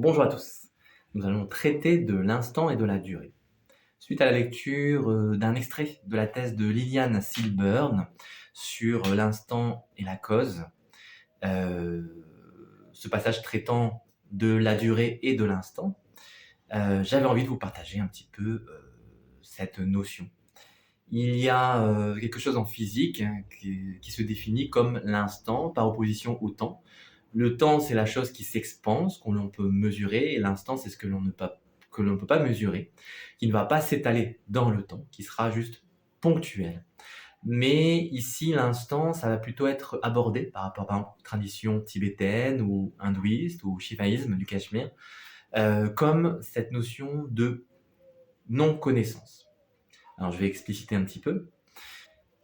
Bonjour à tous. Nous allons traiter de l'instant et de la durée. Suite à la lecture d'un extrait de la thèse de Liliane Silburn sur l'instant et la cause, euh, ce passage traitant de la durée et de l'instant, j'avais envie de vous partager un petit peu cette notion. Il y a quelque chose en physique qui se définit comme l'instant par opposition au temps. Le temps, c'est la chose qui s'expanse, qu'on peut mesurer, et l'instant, c'est ce que l'on ne peut pas mesurer, qui ne va pas s'étaler dans le temps, qui sera juste ponctuel. Mais ici, l'instant, ça va plutôt être abordé par rapport, par exemple, aux traditions tibétaines ou hindouistes ou shivaïsme du Cachemire, comme cette notion de non-connaissance. Alors, je vais expliciter un petit peu.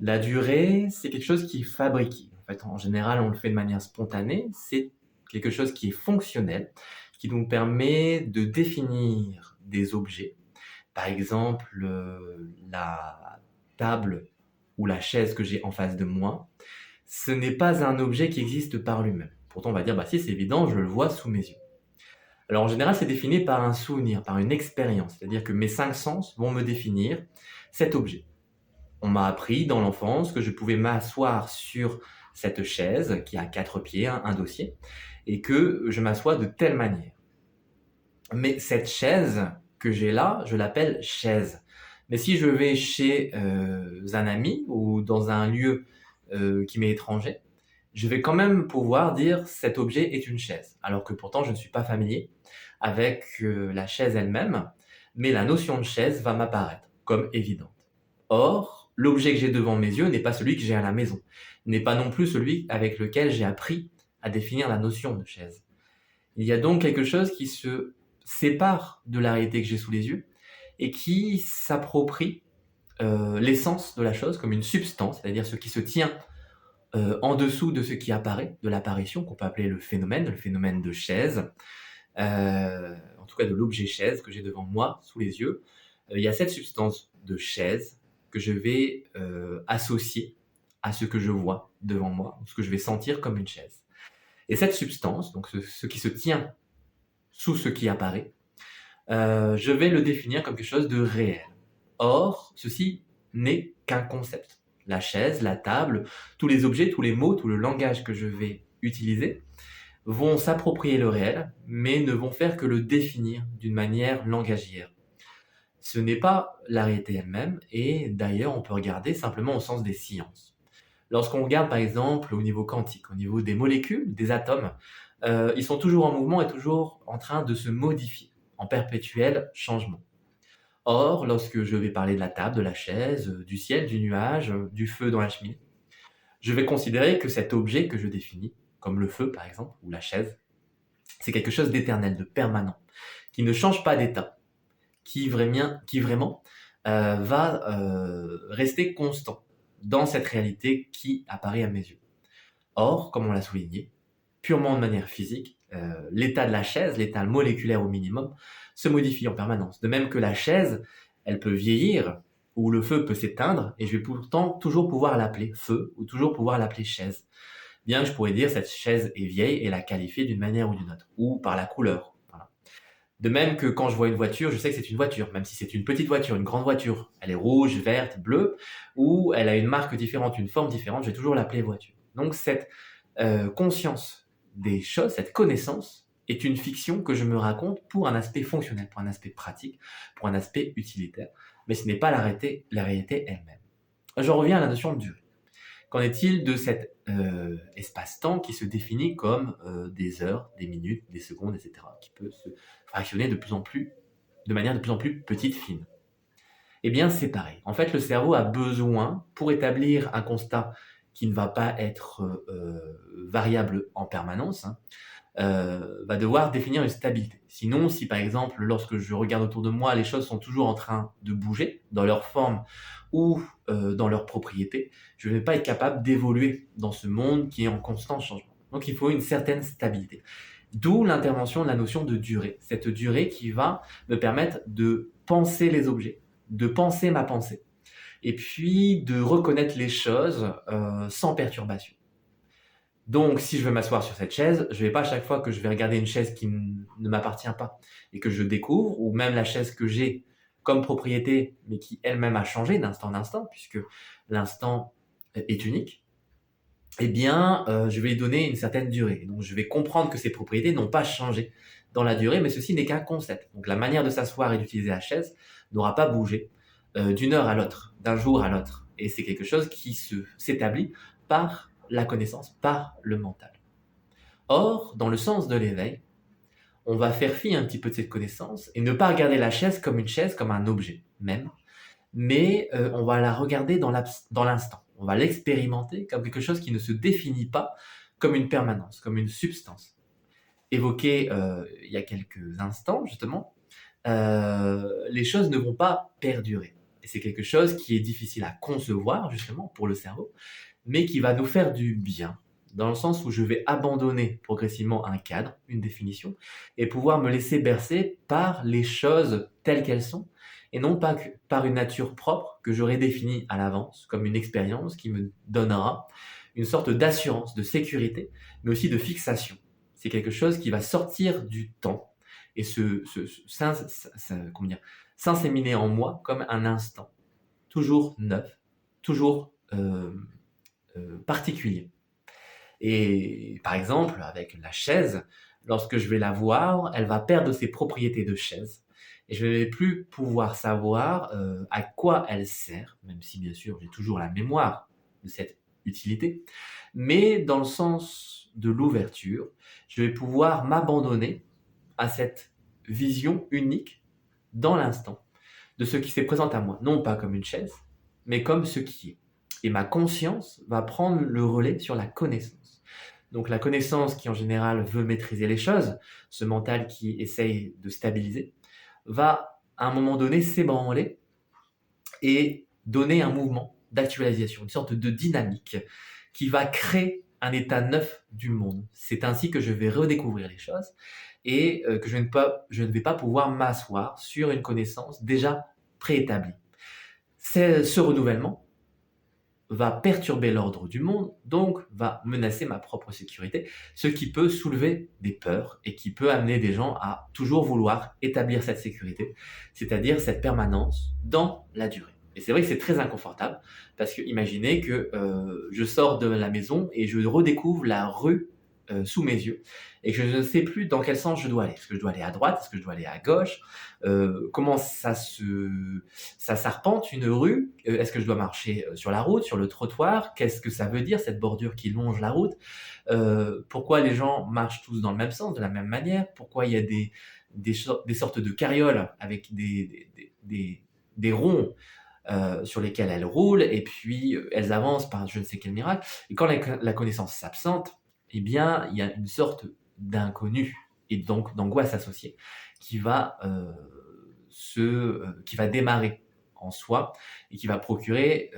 La durée, c'est quelque chose qui est fabriqué. En fait, en général, on le fait de manière spontanée. C'est quelque chose qui est fonctionnel, qui nous permet de définir des objets. Par exemple, la table ou la chaise que j'ai en face de moi, ce n'est pas un objet qui existe par lui-même. Pourtant, on va dire, bah si, c'est évident, je le vois sous mes yeux. Alors, en général, c'est défini par un souvenir, par une expérience. C'est-à-dire que mes cinq sens vont me définir cet objet. On m'a appris dans l'enfance que je pouvais m'asseoir sur cette chaise qui a quatre pieds, un dossier, et que je m'assois de telle manière. Mais cette chaise que j'ai là, je l'appelle chaise. Mais si je vais chez un ami ou dans un lieu qui m'est étranger, je vais quand même pouvoir dire cet objet est une chaise, alors que pourtant je ne suis pas familier avec la chaise elle-même, mais la notion de chaise va m'apparaître comme évidente. Or, l'objet que j'ai devant mes yeux n'est pas celui que j'ai à la maison, n'est pas non plus celui avec lequel j'ai appris à définir la notion de chaise. Il y a donc quelque chose qui se sépare de la réalité que j'ai sous les yeux et qui s'approprie l'essence de la chose comme une substance, c'est-à-dire ce qui se tient en dessous de ce qui apparaît, de l'apparition, qu'on peut appeler le phénomène de chaise, en tout cas de l'objet chaise que j'ai devant moi, sous les yeux. Il y a cette substance de chaise que je vais associer à ce que je vois devant moi, ce que je vais sentir comme une chaise. Et cette substance, donc ce qui se tient sous ce qui apparaît, je vais le définir comme quelque chose de réel. Or, ceci n'est qu'un concept. La chaise, la table, tous les objets, tous les mots, tout le langage que je vais utiliser vont s'approprier le réel, mais ne vont faire que le définir d'une manière langagière. Ce n'est pas la réalité elle-même, et d'ailleurs on peut regarder simplement au sens des sciences. Lorsqu'on regarde par exemple au niveau quantique, au niveau des molécules, des atomes, ils sont toujours en mouvement et toujours en train de se modifier, en perpétuel changement. Or, lorsque je vais parler de la table, de la chaise, du ciel, du nuage, du feu dans la cheminée, je vais considérer que cet objet que je définis, comme le feu par exemple, ou la chaise, c'est quelque chose d'éternel, de permanent, qui ne change pas d'état, qui vraiment va rester constant dans cette réalité qui apparaît à mes yeux. Or, comme on l'a souligné, purement de manière physique, l'état de la chaise, l'état moléculaire au minimum, se modifie en permanence. De même que la chaise, elle peut vieillir, ou le feu peut s'éteindre, et je vais pourtant toujours pouvoir l'appeler feu, ou toujours pouvoir l'appeler chaise. Bien que je pourrais dire cette chaise est vieille et la qualifier d'une manière ou d'une autre, ou par la couleur. Voilà. De même que quand je vois une voiture, je sais que c'est une voiture, même si c'est une petite voiture, une grande voiture. Elle est rouge, verte, bleue, ou elle a une marque différente, une forme différente, je vais toujours l'appeler voiture. Donc cette conscience des choses, cette connaissance, est une fiction que je me raconte pour un aspect fonctionnel, pour un aspect pratique, pour un aspect utilitaire, mais ce n'est pas la réalité elle-même. Je reviens à la notion de durée. Qu'en est-il de cet espace-temps qui se définit comme des heures, des minutes, des secondes, etc., qui peut se fractionner de manière de plus en plus petite, fine? Eh bien, c'est pareil. En fait, le cerveau a besoin, pour établir un constat qui ne va pas être variable en permanence, hein, va devoir définir une stabilité. Sinon, si par exemple, lorsque je regarde autour de moi, les choses sont toujours en train de bouger dans leur forme ou dans leur propriété, je ne vais pas être capable d'évoluer dans ce monde qui est en constant changement. Donc il faut une certaine stabilité. D'où l'intervention de la notion de durée. Cette durée qui va me permettre de penser les objets, de penser ma pensée, et puis de reconnaître les choses sans perturbation. Donc, si je veux m'asseoir sur cette chaise, je vais pas à chaque fois que je vais regarder une chaise qui ne m'appartient pas et que je découvre, ou même la chaise que j'ai comme propriété, mais qui elle-même a changé d'instant en instant, puisque l'instant est unique, eh bien, je vais lui donner une certaine durée. Donc, je vais comprendre que ces propriétés n'ont pas changé dans la durée, mais ceci n'est qu'un concept. Donc, la manière de s'asseoir et d'utiliser la chaise n'aura pas bougé d'une heure à l'autre, d'un jour à l'autre. Et c'est quelque chose qui s'établit par la connaissance, par le mental. Or, dans le sens de l'éveil, on va faire fi un petit peu de cette connaissance et ne pas regarder la chaise, comme un objet même, mais on va la regarder dans l'instant. On va l'expérimenter comme quelque chose qui ne se définit pas comme une permanence, comme une substance. Évoqué il y a quelques instants, justement, les choses ne vont pas perdurer. Et c'est quelque chose qui est difficile à concevoir, justement, pour le cerveau, mais qui va nous faire du bien, dans le sens où je vais abandonner progressivement un cadre, une définition, et pouvoir me laisser bercer par les choses telles qu'elles sont, et non pas par une nature propre que j'aurais définie à l'avance, comme une expérience qui me donnera une sorte d'assurance, de sécurité, mais aussi de fixation. C'est quelque chose qui va sortir du temps et comment dire, s'inséminer en moi comme un instant, toujours neuf, toujours particulier. Et par exemple, avec la chaise, lorsque je vais la voir, elle va perdre ses propriétés de chaise. Et je ne vais plus pouvoir savoir à quoi elle sert, même si bien sûr j'ai toujours la mémoire de cette utilité. Mais dans le sens de l'ouverture, je vais pouvoir m'abandonner à cette vision unique dans l'instant de ce qui se présente à moi, non pas comme une chaise, mais comme ce qui est. Et ma conscience va prendre le relais sur la connaissance. Donc la connaissance qui en général veut maîtriser les choses, ce mental qui essaye de stabiliser, va à un moment donné s'ébranler et donner un mouvement d'actualisation, une sorte de dynamique qui va créer un état neuf du monde. C'est ainsi que je vais redécouvrir les choses et que je ne vais pas pouvoir m'asseoir sur une connaissance déjà préétablie. Ce renouvellement va perturber l'ordre du monde, donc va menacer ma propre sécurité, ce qui peut soulever des peurs et qui peut amener des gens à toujours vouloir établir cette sécurité, c'est-à-dire cette permanence dans la durée. Et c'est vrai que c'est très inconfortable, parce que imaginez que je sors de la maison et je redécouvre la rue sous mes yeux, et que je ne sais plus dans quel sens je dois aller. Est-ce que je dois aller à droite? Est-ce que je dois aller à gauche? Comment ça s'arpente une rue? Est-ce que je dois marcher sur la route, sur le trottoir? Qu'est-ce que ça veut dire, cette bordure qui longe la route? Pourquoi les gens marchent tous dans le même sens, de la même manière? Pourquoi il y a des sortes de carrioles avec des ronds sur lesquels elles roulent, et puis elles avancent par je ne sais quel miracle. Et quand la connaissance s'absente, eh bien, il y a une sorte d'inconnu et donc d'angoisse associée qui va, qui va démarrer en soi et qui va procurer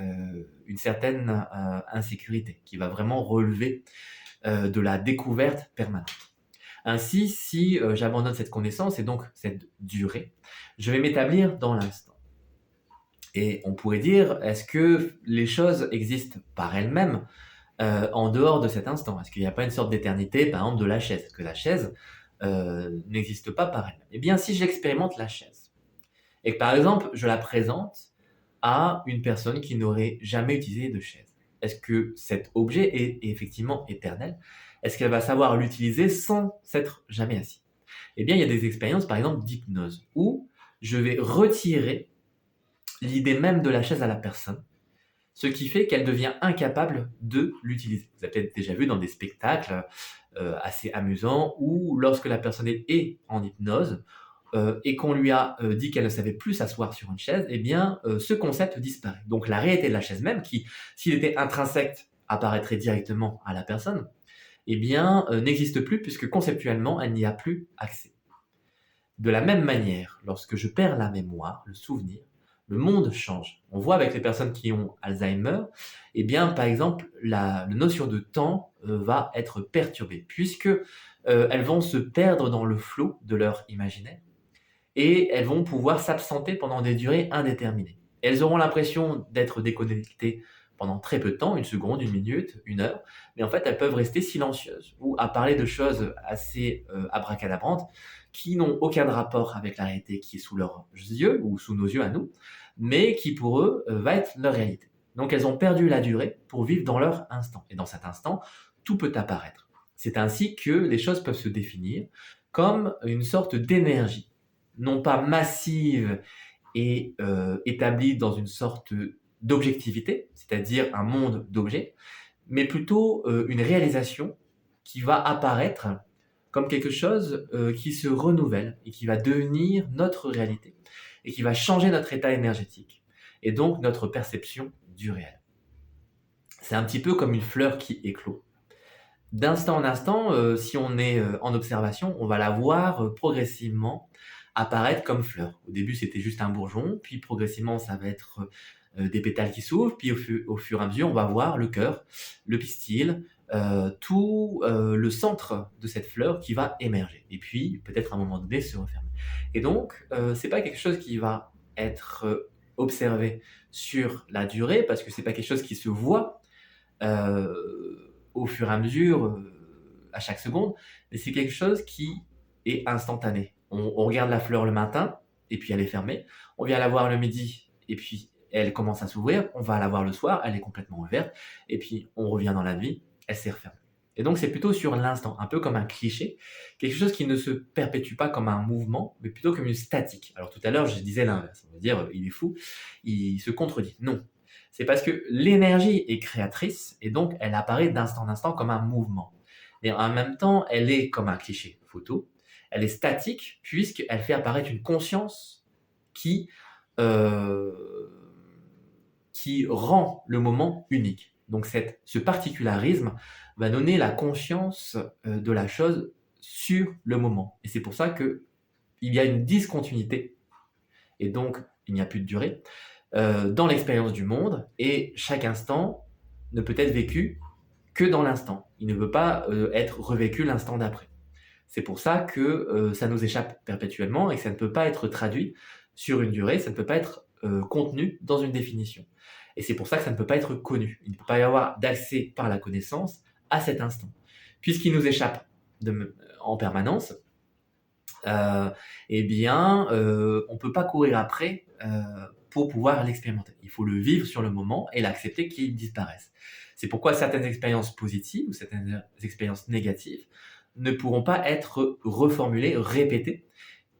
une certaine insécurité, qui va vraiment relever de la découverte permanente. Ainsi, si j'abandonne cette connaissance et donc cette durée, je vais m'établir dans l'instant. Et on pourrait dire, est-ce que les choses existent par elles-mêmes en dehors de cet instant? Est-ce qu'il n'y a pas une sorte d'éternité, par exemple, de la chaise? Est-ce que la chaise n'existe pas par elle-même? Eh bien, si j'expérimente la chaise, et que par exemple, je la présente à une personne qui n'aurait jamais utilisé de chaise, est-ce que cet objet est effectivement éternel? Est-ce qu'elle va savoir l'utiliser sans s'être jamais assis? Eh bien, il y a des expériences, par exemple, d'hypnose, où je vais retirer l'idée même de la chaise à la personne, ce qui fait qu'elle devient incapable de l'utiliser. Vous avez peut-être déjà vu dans des spectacles assez amusants où lorsque la personne est en hypnose et qu'on lui a dit qu'elle ne savait plus s'asseoir sur une chaise, eh bien ce concept disparaît. Donc la réalité de la chaise même, qui s'il était intrinsèque apparaîtrait directement à la personne, eh bien n'existe plus puisque conceptuellement elle n'y a plus accès. De la même manière, lorsque je perds la mémoire, le souvenir, le monde change. On voit avec les personnes qui ont Alzheimer, eh bien, par exemple, la notion de temps va être perturbée, puisque elles vont se perdre dans le flot de leur imaginaire et elles vont pouvoir s'absenter pendant des durées indéterminées. Elles auront l'impression d'être déconnectées pendant très peu de temps, 1 seconde, 1 minute, 1 heure, mais en fait, elles peuvent rester silencieuses ou à parler de choses assez abracadabrantes qui n'ont aucun rapport avec la réalité qui est sous leurs yeux ou sous nos yeux à nous, mais qui pour eux va être leur réalité. Donc elles ont perdu la durée pour vivre dans leur instant. Et dans cet instant, tout peut apparaître. C'est ainsi que les choses peuvent se définir comme une sorte d'énergie, non pas massive et établie dans une sorte d'objectivité, c'est-à-dire un monde d'objets, mais plutôt une réalisation qui va apparaître comme quelque chose qui se renouvelle et qui va devenir notre réalité et qui va changer notre état énergétique et donc notre perception du réel. C'est un petit peu comme une fleur qui éclot. D'instant en instant, si on est en observation, on va la voir progressivement apparaître comme fleur. Au début, c'était juste un bourgeon, puis progressivement, ça va être des pétales qui s'ouvrent, puis au fur et à mesure, on va voir le cœur, le pistil, tout le centre de cette fleur qui va émerger. Et puis, peut-être à un moment donné, se refermer. Et donc, c'est pas quelque chose qui va être observé sur la durée, parce que c'est pas quelque chose qui se voit au fur et à mesure, à chaque seconde, mais c'est quelque chose qui est instantané. On regarde la fleur le matin, et puis elle est fermée. On vient la voir le midi, et puis elle commence à s'ouvrir. On va la voir le soir, elle est complètement ouverte, et puis on revient dans la nuit, elle s'est refermée. Et donc c'est plutôt sur l'instant, un peu comme un cliché, quelque chose qui ne se perpétue pas comme un mouvement, mais plutôt comme une statique. Alors tout à l'heure, je disais l'inverse. On va dire, il est fou, il se contredit. Non, c'est parce que l'énergie est créatrice et donc elle apparaît d'instant en instant comme un mouvement. Mais en même temps, elle est comme un cliché photo. Elle est statique puisqu'elle fait apparaître une conscience qui, euh, qui rend le moment unique. Donc ce particularisme va donner la conscience de la chose sur le moment. Et c'est pour ça qu'il y a une discontinuité et donc il n'y a plus de durée dans l'expérience du monde et chaque instant ne peut être vécu que dans l'instant. Il ne veut pas être revécu l'instant d'après. C'est pour ça que ça nous échappe perpétuellement et que ça ne peut pas être traduit sur une durée, ça ne peut pas être contenu dans une définition. Et c'est pour ça que ça ne peut pas être connu. Il ne peut pas y avoir d'accès par la connaissance à cet instant. Puisqu'il nous échappe en permanence, eh bien, on ne peut pas courir après pour pouvoir l'expérimenter. Il faut le vivre sur le moment et l'accepter qu'il disparaisse. C'est pourquoi certaines expériences positives ou certaines expériences négatives ne pourront pas être reformulées, répétées.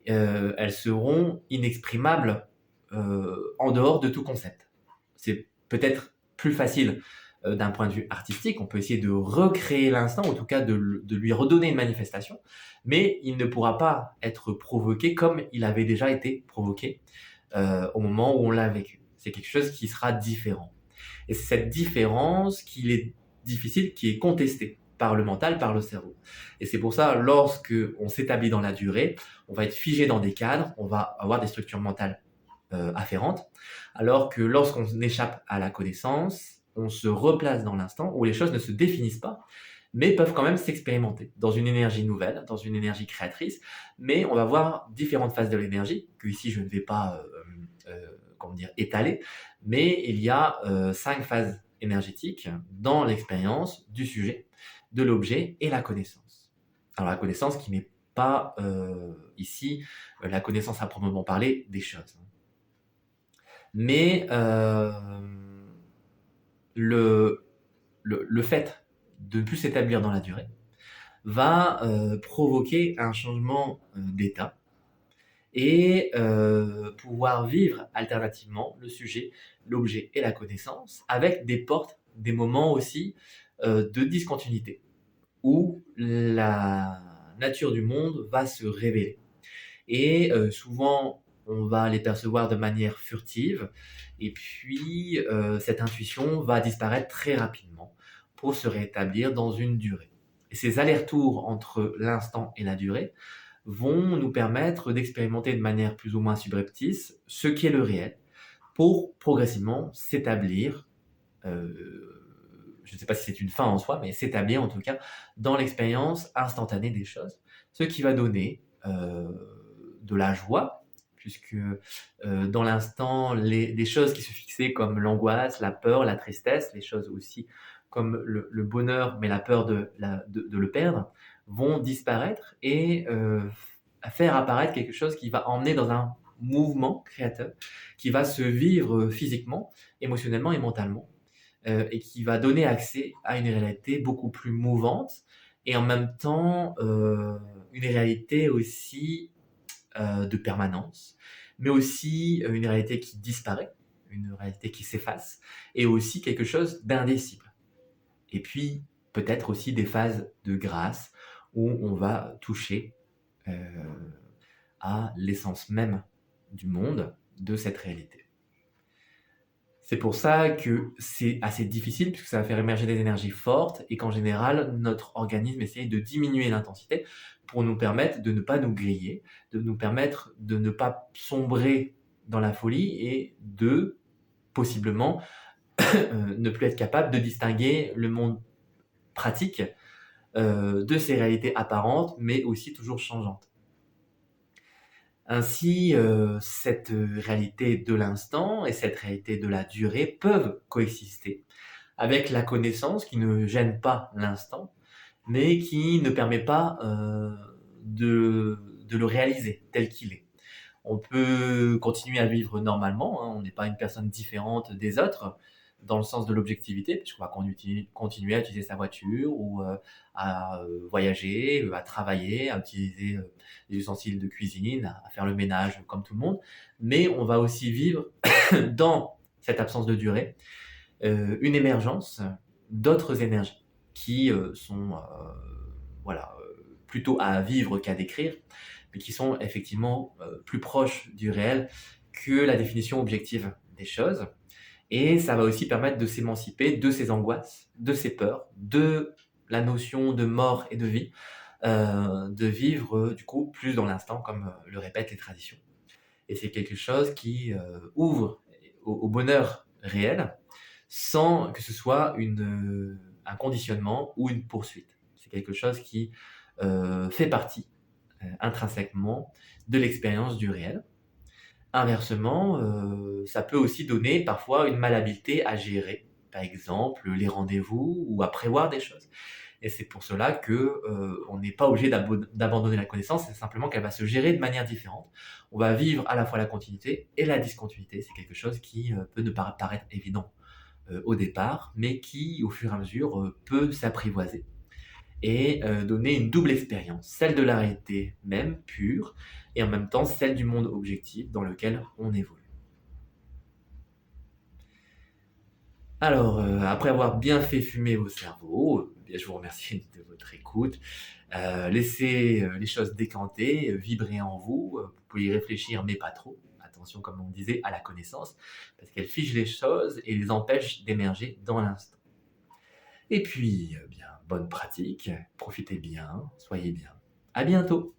Elles seront inexprimables en dehors de tout concept. C'est peut-être plus facile d'un point de vue artistique, on peut essayer de recréer l'instant, en tout cas de lui redonner une manifestation, mais il ne pourra pas être provoqué comme il avait déjà été provoqué au moment où on l'a vécu. C'est quelque chose qui sera différent. Et c'est cette différence qu'il est difficile, qui est contestée par le mental, par le cerveau. Et c'est pour ça, lorsque on s'établit dans la durée, on va être figé dans des cadres, on va avoir des structures mentales afférentes, alors que lorsqu'on échappe à la connaissance, on se replace dans l'instant où les choses ne se définissent pas, mais peuvent quand même s'expérimenter dans une énergie nouvelle, dans une énergie créatrice, mais on va voir différentes phases de l'énergie, que ici je ne vais pas étaler, mais il y a 5 phases énergétiques dans l'expérience du sujet, de l'objet et la connaissance. Alors la connaissance qui n'est pas ici la connaissance à proprement parler des choses. Mais le fait de ne plus s'établir dans la durée va provoquer un changement d'état et pouvoir vivre alternativement le sujet, l'objet et la connaissance avec des portes, des moments aussi de discontinuité où la nature du monde va se révéler. Et souvent, on va les percevoir de manière furtive, et puis cette intuition va disparaître très rapidement pour se rétablir dans une durée. Et ces allers-retours entre l'instant et la durée vont nous permettre d'expérimenter de manière plus ou moins subreptice ce qu'est le réel, pour progressivement s'établir, je ne sais pas si c'est une fin en soi, mais s'établir en tout cas dans l'expérience instantanée des choses, ce qui va donner de la joie, puisque dans l'instant, des choses qui se fixaient comme l'angoisse, la peur, la tristesse, les choses aussi comme le bonheur, mais la peur de le perdre, vont disparaître et faire apparaître quelque chose qui va emmener dans un mouvement créateur, qui va se vivre physiquement, émotionnellement et mentalement, et qui va donner accès à une réalité beaucoup plus mouvante et en même temps une réalité aussi de permanence, mais aussi une réalité qui disparaît, une réalité qui s'efface, et aussi quelque chose d'indicible. Et puis peut-être aussi des phases de grâce où on va toucher à l'essence même du monde, de cette réalité. C'est pour ça que c'est assez difficile, puisque ça va faire émerger des énergies fortes et qu'en général, notre organisme essaye de diminuer l'intensité pour nous permettre de ne pas nous griller, de nous permettre de ne pas sombrer dans la folie et de, possiblement, ne plus être capable de distinguer le monde pratique de ces réalités apparentes, mais aussi toujours changeantes. Ainsi, cette réalité de l'instant et cette réalité de la durée peuvent coexister avec la connaissance qui ne gêne pas l'instant, mais qui ne permet pas de le réaliser tel qu'il est. On peut continuer à vivre normalement, hein, on n'est pas une personne différente des autres, dans le sens de l'objectivité, puisqu'on va continuer à utiliser sa voiture ou à voyager, à travailler, à utiliser des ustensiles de cuisine, à faire le ménage comme tout le monde. Mais on va aussi vivre dans cette absence de durée une émergence d'autres énergies qui sont voilà, plutôt à vivre qu'à décrire, mais qui sont effectivement plus proches du réel que la définition objective des choses. Et ça va aussi permettre de s'émanciper de ces angoisses, de ces peurs, de la notion de mort et de vie, de vivre du coup plus dans l'instant, comme le répètent les traditions. Et c'est quelque chose qui ouvre au bonheur réel, sans que ce soit un conditionnement ou une poursuite. C'est quelque chose qui fait partie intrinsèquement de l'expérience du réel. Inversement, ça peut aussi donner parfois une malhabileté à gérer, par exemple les rendez-vous ou à prévoir des choses. Et c'est pour cela que on n'est pas obligé d'abandonner la connaissance, c'est simplement qu'elle va se gérer de manière différente. On va vivre à la fois la continuité et la discontinuité. C'est quelque chose qui peut ne pas paraître évident au départ, mais qui, au fur et à mesure, peut s'apprivoiser et donner une double expérience, celle de la réalité même, pure, et en même temps celle du monde objectif dans lequel on évolue. Alors, après avoir bien fait fumer vos cerveaux, bien, je vous remercie de votre écoute. Laissez les choses décanter, vibrer en vous. Vous pouvez y réfléchir, mais pas trop. Attention, comme on disait, à la connaissance, parce qu'elle fige les choses et les empêche d'émerger dans l'instant. Et puis, bien, bonne pratique, profitez bien, soyez bien. À bientôt!